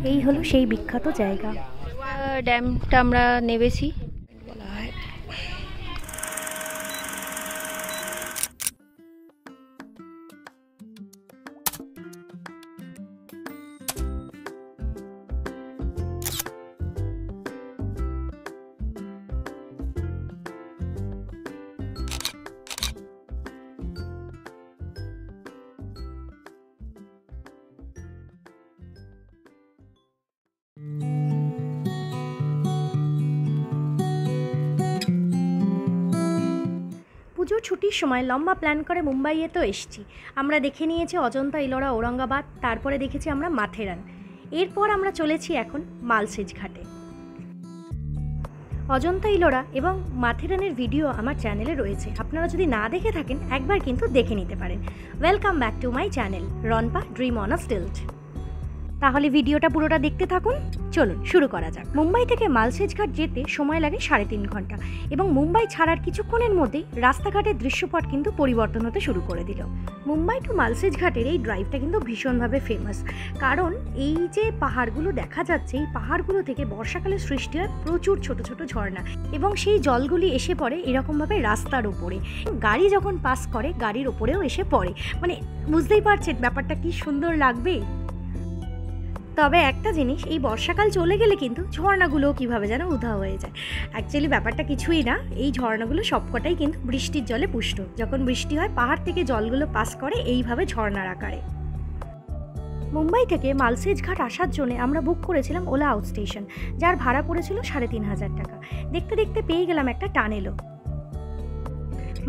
এই হলো সেই বিখ্যাত জায়গা। ড্যামটা আমরা নেমেছি। পুজোর ছুটির সময় লম্বা প্ল্যান করে মুম্বাইয়ে তো এসেছি। আমরা দেখে নিয়েছি অজন্তা, ইলোরা, ঔরঙ্গাবাদ, তারপরে দেখেছি আমরা মাথেরান। এরপর আমরা চলেছি এখন মালসেজ ঘাটে। অজন্তা, ইলোরা এবং মাথেরানের ভিডিও আমার চ্যানেলে রয়েছে, আপনারা যদি না দেখে থাকেন একবার কিন্তু দেখে নিতে পারেন। Welcome back to my channel রনপা ড্রিম অন আ স্টিল্ট। তাহলে ভিডিওটা পুরোটা দেখতে থাকুন। চলুন শুরু করা যাক। মুম্বাই থেকে মালসেজ ঘাট যেতে সময় লাগে 3.5 ঘন্টা এবং মুম্বাই ছাড়ার কিছুক্ষণের মধ্যেই রাস্তাঘাটের দৃশ্যপট কিন্তু পরিবর্তন হতে শুরু করে দিল। মুম্বাই টু মালসেজ ঘাটের এই ড্রাইভটা কিন্তু ভীষণভাবে ফেমাস, কারণ এই যে পাহাড়গুলো দেখা যাচ্ছে, এই পাহাড়গুলো থেকে বর্ষাকালে সৃষ্টি হয় প্রচুর ছোট ছোট ঝর্ণা এবং সেই জলগুলি এসে পড়ে এরকমভাবে রাস্তার ওপরে। গাড়ি যখন পাস করে গাড়ির ওপরেও এসে পড়ে, মানে বুঝতেই পারছেন ব্যাপারটা কি সুন্দর লাগবে। তবে একটা জিনিস, এই বর্ষাকাল চলে গেলে কিন্তু ঝর্ণাগুলোও কীভাবে যেন উধাও হয়ে যায়। অ্যাকচুয়ালি ব্যাপারটা কিছুই না, এই ঝর্ণাগুলো সবকটাই কিন্তু বৃষ্টির জলে পুষ্ট। যখন বৃষ্টি হয় পাহাড় থেকে জলগুলো পাস করে এইভাবে ঝর্ণার আকারে। মুম্বাই থেকে মালসেজ ঘাট আসার জন্য আমরা বুক করেছিলাম ওলা আউট স্টেশন, যার ভাড়া পড়েছিল 3,500 টাকা। দেখতে দেখতে পেয়ে গেলাম একটা টানেলও।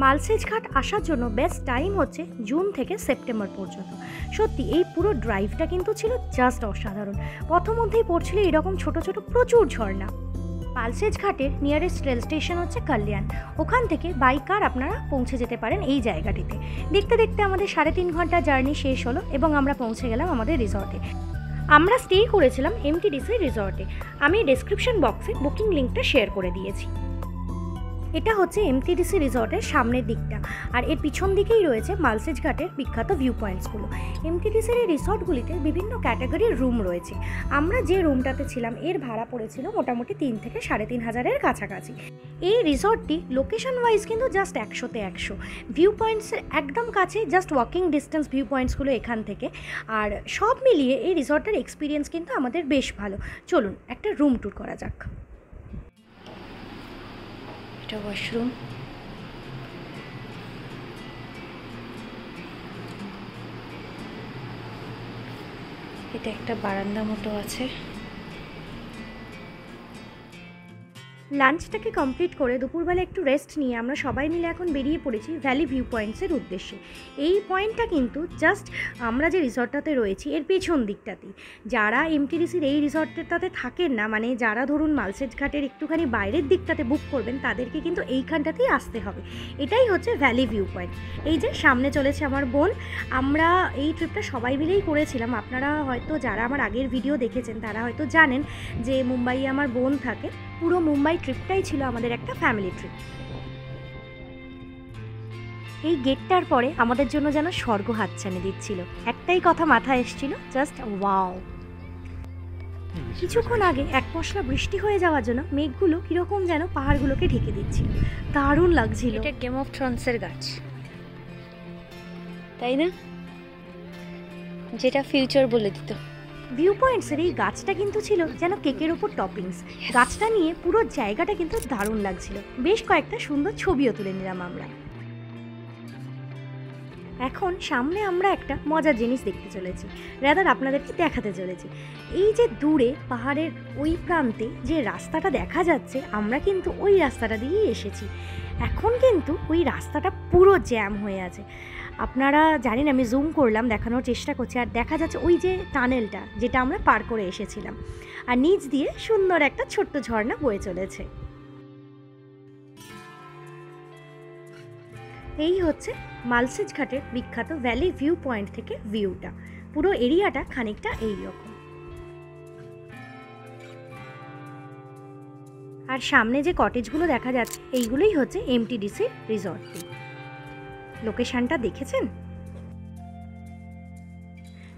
মালসেজ ঘাট আসার জন্য বেস্ট টাইম হচ্ছে জুন থেকে সেপ্টেম্বর পর্যন্ত। সত্যি এই পুরো ড্রাইভটা কিন্তু ছিল জাস্ট অসাধারণ। পথমধ্যেই পড়ছিল এরকম ছোট ছোট প্রচুর ঝর্ণা। মালসেজ ঘাটের নিয়ারেস্ট রেল স্টেশন হচ্ছে কল্যাণ। ওখান থেকে বাই কার আপনারা পৌঁছে যেতে পারেন এই জায়গাটিতে। দেখতে দেখতে আমাদের 3.5 ঘন্টা জার্নি শেষ হলো এবং আমরা পৌঁছে গেলাম আমাদের রিসর্টে। আমরা স্টে করেছিলাম এমটিডিসি রিসর্টে। আমি ডেসক্রিপশন বক্সে বুকিং লিঙ্কটা শেয়ার করে দিয়েছি। এটা হচ্ছে এমটিডিসি রিসর্টের সামনের দিকটা, আর এর পিছন দিকেই রয়েছে মালসেজ ঘাটের বিখ্যাত ভিউ পয়েন্টসগুলো। এমটিডিসির এই রিসর্টগুলিতে বিভিন্ন ক্যাটাগরির রুম রয়েছে। আমরা যে রুমটাতে ছিলাম এর ভাড়া পড়েছিল মোটামুটি 3 থেকে 3,500-এর কাছাকাছি। এই রিসর্টটি লোকেশন ওয়াইজ কিন্তু জাস্ট 100-তে 100। ভিউ পয়েন্টসের একদম কাছে, জাস্ট ওয়াকিং ডিস্টেন্স ভিউ পয়েন্টসগুলো এখান থেকে। আর সব মিলিয়ে এই রিসর্টের এক্সপিরিয়েন্স কিন্তু আমাদের বেশ ভালো। চলুন একটা রুম ট্যুর করা যাক। এটা ওয়াশরুম। এটা একটা বারান্দা মতো আছে। লাঞ্চটাকে কমপ্লিট করে দুপুরবেলা একটু রেস্ট নিয়ে আমরা সবাই মিলে এখন বেরিয়ে পড়েছি ভ্যালি ভিউ পয়েন্টসের উদ্দেশ্যে। এই পয়েন্টটা কিন্তু জাস্ট আমরা যে রিসর্টটাতে রয়েছি এর পেছন দিকটাতেই। যারা এমটিডিসির এই রিসর্টটাতে থাকেন না, মানে যারা ধরুন মালসেজ ঘাটের একটুখানি বাইরের দিকটাতে বুক করবেন, তাদেরকে কিন্তু এইখানটাতেই আসতে হবে। এটাই হচ্ছে ভ্যালি ভিউ পয়েন্ট। এই যে সামনে চলেছে আমার বোন। আমরা এই ট্রিপটা সবাই মিলেই করেছিলাম। আপনারা হয়তো যারা আমার আগের ভিডিও দেখেছেন তারা হয়তো জানেন যে মুম্বাইয়ে আমার বোন থাকে। পুরো মুম্বাই ট্রিপটাই ছিল আমাদের একটা ফ্যামিলি ট্রিপ। এই গেটটার পরে আমাদের জন্য যেন স্বর্গ হাতছানি দিচ্ছিল। একটাই কথা মাথায় এসেছিল, জাস্ট ওয়াও। কিছুক্ষণ আগে এক পশলা বৃষ্টি হয়ে যাওয়ার জন্য মেঘগুলো কিরকম যেন পাহাড়গুলোকে ঢেকে দিচ্ছিল, দারুণ লাগছিল। এটা গেম অফ থ্রোনসের গাছ, তাই না? যেটা ফিউচার বলে দিত। ভিউ পয়েন্টসের এই গাছটা কিন্তু ছিল যেন কেকের ওপর টপিংস। গাছটা নিয়ে পুরো জায়গাটা কিন্তু দারুণ লাগছিল। বেশ কয়েকটা সুন্দর ছবিও তুলে নিলাম আমরা। এখন সামনে আমরা একটা মজার জিনিস দেখতে চলেছি, রাদার আপনাদেরকে দেখাতে চলেছি। এই যে দূরে পাহাড়ের ওই প্রান্তে যে রাস্তাটা দেখা যাচ্ছে, আমরা কিন্তু ওই রাস্তাটা দিয়েই এসেছি। এখন কিন্তু ওই রাস্তাটা পুরো জ্যাম হয়ে আছে। আপনারা জানেন, আমি জুম করলাম, দেখানোর চেষ্টা করছি, আর দেখা যাচ্ছে ওই যে টানেলটা যেটা আমরা পার করে এসেছিলাম, আর নিচ দিয়ে সুন্দর একটা ছোট্ট ঝর্ণা বয়ে চলেছে। এই হচ্ছে মালসেজ ঘাটের বিখ্যাত ভ্যালি ভিউ পয়েন্ট থেকে ভিউটা। পুরো এরিয়াটা খানিকটা এইরকম। আর সামনে যে কটেজগুলো দেখা যাচ্ছে এইগুলোই হচ্ছে এমটিডিসি রিসর্টটি। লোকেশনটা দেখেছেন?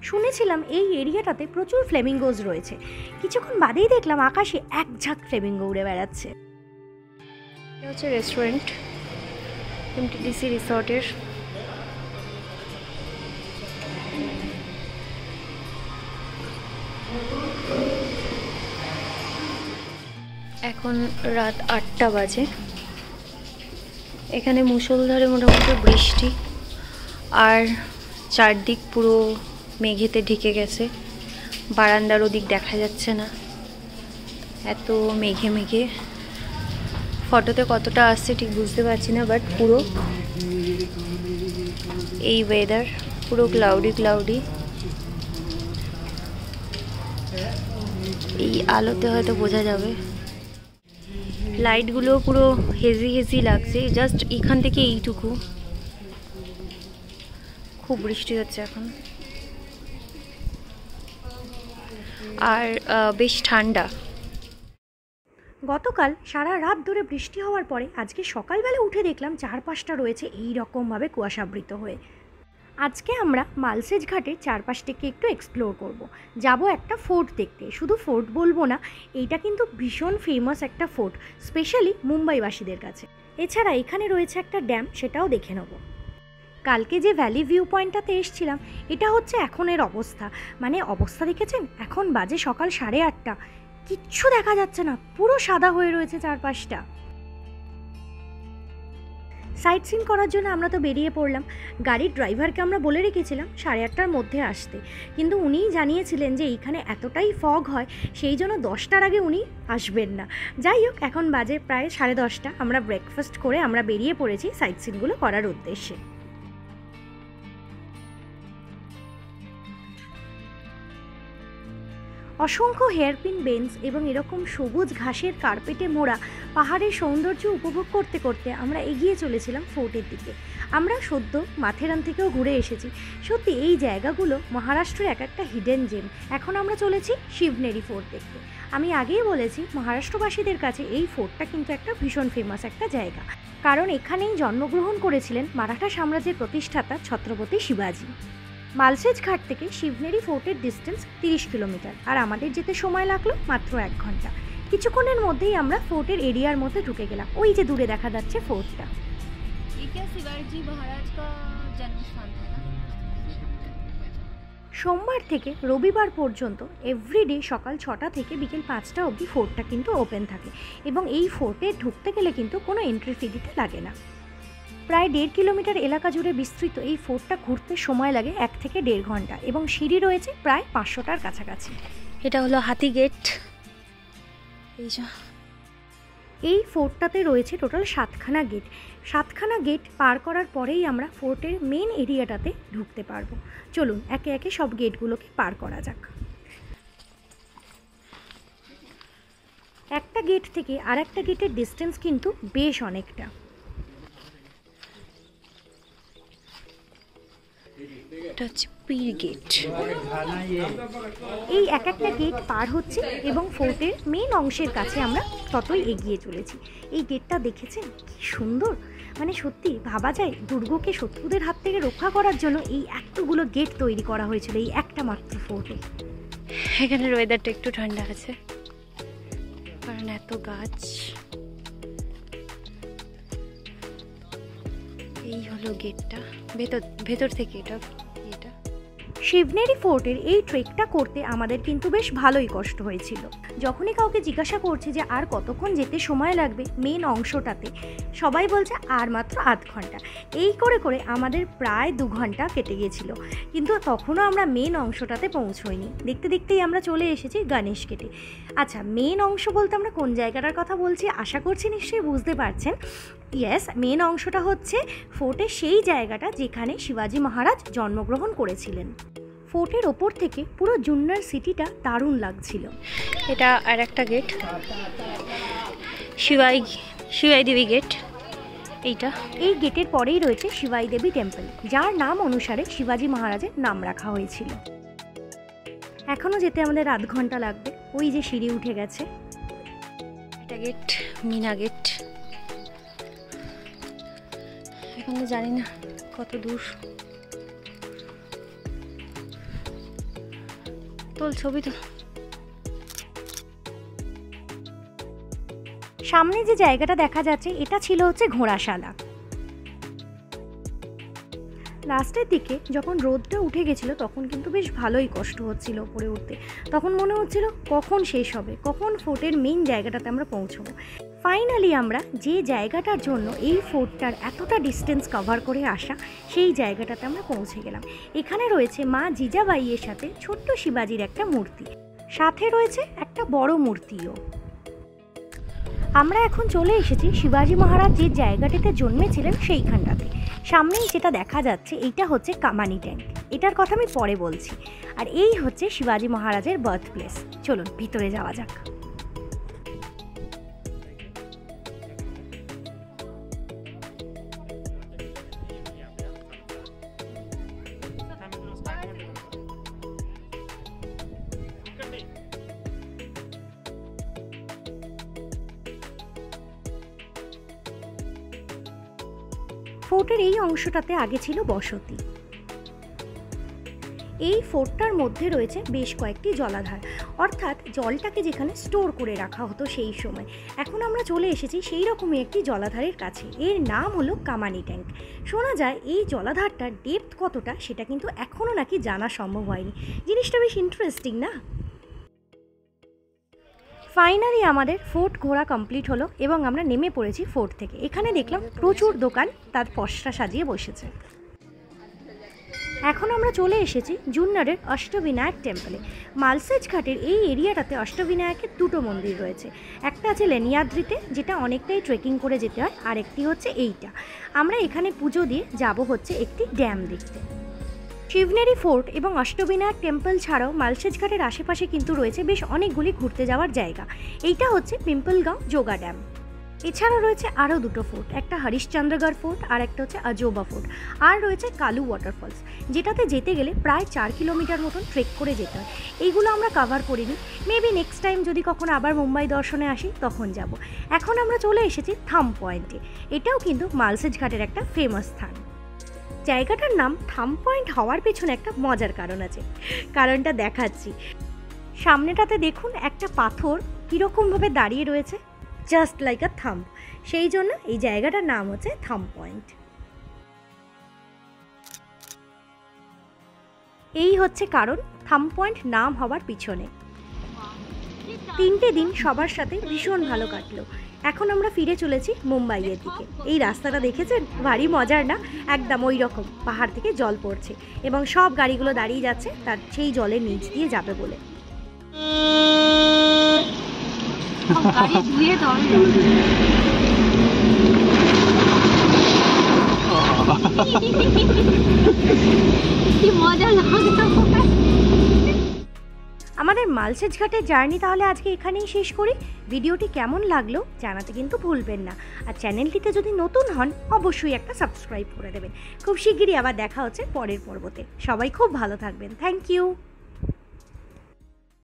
শুনেছিলাম এই এরিয়াটাতে প্রচুর ফ্লেমিঙ্গোজ রয়েছে, কিছুক্ষণ বাদেই দেখলাম আকাশে এক ঝাঁক ফ্লেমিঙ্গো উড়ে বেড়াচ্ছে। এটা হচ্ছে রেস্টুরেন্ট এমটিডিসি রিসর্টের। এখন রাত 8টা বাজে। এখানে মুষলধারে মোটামুটি বৃষ্টি, আর চারদিক পুরো মেঘেতে ঢেকে গেছে। বারান্দার ওদিক দেখা যাচ্ছে না, এত মেঘে মেঘে। ফটোতে কতটা আসছে ঠিক বুঝতে পারছি না, বাট পুরো এই ওয়েদার পুরো ক্লাউডি ক্লাউডি। এই আলোতে হয়তো বোঝা যাবে। লাইটগুলো পুরো হেজি হেজি লাগছে, জাস্ট এখান থেকে এইটুকু। খুব বৃষ্টি হচ্ছে এখন, আর বেশ ঠান্ডা। গতকাল সারা রাত ধরে বৃষ্টি হওয়ার পরে আজকে সকালবেলা উঠে দেখলাম চারপাশটা রয়েছে এই রকমভাবে কুয়াশাবৃত হয়ে। আজকে আমরা মালসেজ ঘাটের চারপাশটাকে একটু এক্সপ্লোর করব। যাব একটা ফোর্ট দেখতে। শুধু ফোর্ট বলবো না, এইটা কিন্তু ভীষণ ফেমাস একটা ফোর্ট, স্পেশালি মুম্বাইবাসীদের কাছে। এছাড়া এখানে রয়েছে একটা ড্যাম, সেটাও দেখে নেব। কালকে যে ভ্যালি ভিউ পয়েন্টটাতে এসেছিলাম, এটা হচ্ছে এখনের অবস্থা। মানে অবস্থা দেখেছেন, এখন বাজে সকাল 8:30, কিচ্ছু দেখা যাচ্ছে না, পুরো সাদা হয়ে রয়েছে চারপাশটা। সাইট সিন করার জন্য আমরা তো বেরিয়ে পড়লাম। গাড়ির ড্রাইভারকে আমরা বলে রেখেছিলাম 8:30টার মধ্যে আসতে, কিন্তু উনিই জানিয়েছিলেন যে এইখানে এতটাই ফগ হয়, সেই জন্য 10টার আগে উনি আসবেন না। যাই হোক, এখন বাজে প্রায় 10:30। আমরা ব্রেকফাস্ট করে আমরা বেরিয়ে পড়েছি সাইট সিনগুলো করার উদ্দেশ্যে। অসংখ্য হেয়ারপিন বেঞ্চ এবং এরকম সবুজ ঘাসের কার্পেটে মোড়া পাহাড়ের সৌন্দর্য উপভোগ করতে করতে আমরা এগিয়ে চলেছিলাম ফোর্টের দিকে। আমরা সদ্য মাথেরান থেকেও ঘুরে এসেছি। সত্যি এই জায়গাগুলো মহারাষ্ট্রের এক একটা হিডেন জেম। এখন আমরা চলেছি শিবনেরি ফোর্ট দেখতে। আমি আগেই বলেছি, মহারাষ্ট্রবাসীদের কাছে এই ফোর্টটা কিন্তু একটা ভীষণ ফেমাস একটা জায়গা, কারণ এখানেই জন্মগ্রহণ করেছিলেন মারাঠা সাম্রাজ্যের প্রতিষ্ঠাতা ছত্রপতি শিবাজি। মালসেজ ঘাট থেকে শিবনেরি ফোর্টের ডিস্টেন্স 30 কিলোমিটার, আর আমাদের যেতে সময় লাগলো মাত্র 1 ঘন্টা। কিছুক্ষণের মধ্যেই আমরা ফোর্টের এরিয়ার মধ্যে ঢুকে গেলাম। ওই যে দূরে দেখা যাচ্ছে ফোর্টটা। সোমবার থেকে রবিবার পর্যন্ত এভরিডে সকাল 6টা থেকে বিকেল 5টা অবধি ফোর্টটা কিন্তু ওপেন থাকে, এবং এই ফোর্টে ঢুকতে গেলে কিন্তু কোনো এন্ট্রি ফি দিতে লাগে না। প্রায় 1.5 কিলোমিটার এলাকা জুড়ে বিস্তৃত এই ফোর্টটা ঘুরতে সময় লাগে 1 থেকে 1.5 ঘন্টা, এবং সিঁড়ি রয়েছে প্রায় 500টার কাছাকাছি। এটা হলো হাতি গেট। এই ফোর্টটাতে রয়েছে টোটাল 7খানা গেট। 7খানা গেট পার করার পরেই আমরা ফোর্টের মেন এরিয়াটাতে ঢুকতে পারবো। চলুন একে একে সব গেটগুলোকে পার করা যাক। একটা গেট থেকে আর একটা গেটের ডিস্টেন্স কিন্তু বেশ অনেকটা। এটা হচ্ছে পীর গেট। এই এক একটা গেট পার হচ্ছে এবং ফোর্টের মেন অংশের কাছে আমরা ততই এগিয়ে চলেছি। এই গেটটা দেখেছেন কি সুন্দর, মানে সত্যি ভাবা যায় দুর্গকে শত্রুদের হাত থেকে রক্ষা করার জন্য এই এতগুলো গেট তৈরি করা হয়েছিল এই একটা মাত্র ফোর্টে। এখানের ওয়েদারটা একটু ঠান্ডা আছে, কারণ এত গাছ। এই হলো গেটটা, ভেতর থেকে এটা। শিবনেরি ফোর্টের এই ট্রেকটা করতে আমাদের কিন্তু বেশ ভালোই কষ্ট হয়েছিল। যখনই কাউকে জিজ্ঞাসা করছে যে আর কতক্ষণ যেতে সময় লাগবে মেন অংশটাতে, সবাই বলছে আর মাত্র 8 ঘন্টা। এই করে করে আমাদের প্রায় 2 ঘন্টা কেটে গিয়েছিল, কিন্তু তখনও আমরা মেন অংশটাতে পৌঁছইনি। দেখতে দেখতেই আমরা চলে এসেছি গণেশ গেটে। আচ্ছা, মেন অংশ বলতে আমরা কোন জায়গাটার কথা বলছি আশা করছি নিশ্চয়ই বুঝতে পারছেন। ইয়েস, মেন অংশটা হচ্ছে ফোর্টের সেই জায়গাটা যেখানে শিবাজি মহারাজ জন্মগ্রহণ করেছিলেন। ফোর্টের ওপর থেকে পুরো জুন্নার সিটিটা দারুণ লাগছিল। এটা আর একটা গেট, শিবাই দেবী গেট। এই গেটের পরেই রয়েছে শিবাই দেবী টেম্পল, যার নাম অনুসারে শিবাজি মহারাজের নাম রাখা হয়েছিল। এখনও যেতে আমাদের 8 ঘন্টা লাগবে। ওই যে সিঁড়ি উঠে গেছে। এটা গেট মিনা গেট। এখন তো জানি না কত দূর। তোল ছবি তো। সামনে যে জায়গাটা দেখা যাচ্ছে এটা ছিল হচ্ছে ঘোড়াশালা। লাস্টের দিকে যখন রোদটা উঠে গেছিলো তখন কিন্তু বেশ ভালোই কষ্ট হচ্ছিল উপরে উঠতে। তখন মনে হচ্ছিল কখন শেষ হবে, কখন ফোর্টের মেইন জায়গাটাতে আমরা পৌঁছবো। ফাইনালি আমরা যে জায়গাটার জন্য এই ফোর্টটার এতটা ডিস্টেন্স কভার করে আসা, সেই জায়গাটাতে আমরা পৌঁছে গেলাম। এখানে রয়েছে মা জিজাবাইয়ের সাথে ছোট্ট শিবাজির একটা মূর্তি, সাথে রয়েছে একটা বড় মূর্তিও। আমরা এখন চলে এসেছি শিবাজি মহারাজ যে জায়গাটিতে জন্মেছিলেন সেইখানটাতে। সামনেই যেটা দেখা যাচ্ছে এইটা হচ্ছে কামানি ট্যাঙ্ক, এটার কথা আমি পরে বলছি। আর এই হচ্ছে শিবাজি মহারাজের বার্থ প্লেস। চলুন ভিতরে যাওয়া যাক। ফোর্টের এই অংশটাতে আগে ছিল বসতি। এই ফোর্টটার মধ্যে রয়েছে বেশ কয়েকটি জলাধার, অর্থাৎ জলটাকে যেখানে স্টোর করে রাখা হতো সেই সময়। এখন আমরা চলে এসেছি সেই রকমই একটি জলাধারের কাছে, এর নাম হলো কামানি ট্যাঙ্ক। শোনা যায় এই জলাধারটার ডেপথ কতটা সেটা কিন্তু এখনও নাকি জানা সম্ভব হয়নি। জিনিসটা বেশ ইন্টারেস্টিং না? ফাইনালি আমাদের ফোর্ট ঘোরা কমপ্লিট হলো এবং আমরা নেমে পড়েছি ফোর্ট থেকে। এখানে দেখলাম প্রচুর দোকান তার পসরা সাজিয়ে বসেছে। এখন আমরা চলে এসেছি জুন্নারের অষ্টবিনায়ক টেম্পলে। মালসেজ ঘাটের এই এরিয়াটাতে অষ্টবিনায়কের দুটো মন্দির রয়েছে। একটা আছে লেনিয়াদ্রিতে, যেটা অনেকটাই ট্রেকিং করে যেতে হয়, আর একটি হচ্ছে এইটা। আমরা এখানে পুজো দিয়ে যাব হচ্ছে একটি ড্যাম দেখতে। শিবনেরি ফোর্ট এবং অষ্টবিনায়ক টেম্পল ছাড়াও মালসেজ ঘাটের আশেপাশে কিন্তু রয়েছে বেশ অনেকগুলি ঘুরতে যাওয়ার জায়গা। এইটা হচ্ছে পিম্পলগাঁও যোগা ড্যাম। এছাড়াও রয়েছে আরও দুটো ফোর্ট, একটা হরিশ্চন্দ্রগড় ফোর্ট আর একটা হচ্ছে আজোবা ফোর্ট। আর রয়েছে কালু ওয়াটারফলস, যেটাতে যেতে গেলে প্রায় 4 কিলোমিটার মতন ট্রেক করে যেতে হয়। এইগুলো আমরা কভার করিনি, মেবি নেক্সট টাইম যদি কখনো আবার মুম্বাই দর্শনে আসি তখন যাব। এখন আমরা চলে এসেছি থাম পয়েন্টে। এটাও কিন্তু মালসেজ ঘাটের একটা ফেমাস স্থান। জায়গাটার নাম থাম পয়েন্ট হওয়ার পেছনে একটা মজার কারণ আছে, কারণটা দেখাচ্ছি। সামনেটাতে দেখুন একটা পাথর কীরকমভাবে দাঁড়িয়ে রয়েছে, জাস্ট লাইক আ থাম্ব। সেই জন্য এই জায়গাটার নাম হচ্ছে থাম পয়েন্ট। এই হচ্ছে কারণ থাম পয়েন্ট নাম হওয়ার পিছনে। 3টে দিন সবার সাথে ভীষণ ভালো কাটলো। এখন আমরা ফিরে চলেছি মুম্বাইয়ের দিকে। এই রাস্তাটা দেখেছেন, ভারী মজার না? একদম ওই রকম পাহাড় থেকে জল পড়ছে এবং সব গাড়িগুলো দাঁড়িয়ে যাচ্ছে তার সেই জলের নিচ দিয়ে যাবে বলে। আমাদের মালসেজ ঘাটের জার্নি তাহলে আজকে এখানেই শেষ করি। ভিডিওটি কেমন লাগলো জানাতে কিন্তু ভুলবেন না। আর চ্যানেলটিতে যদি নতুন হন অবশ্যই একটা সাবস্ক্রাইব করে দেবেন। খুব শিগগিরই আবার দেখা হচ্ছে পরের পর্বতে। সবাই খুব ভালো থাকবেন। Thank you.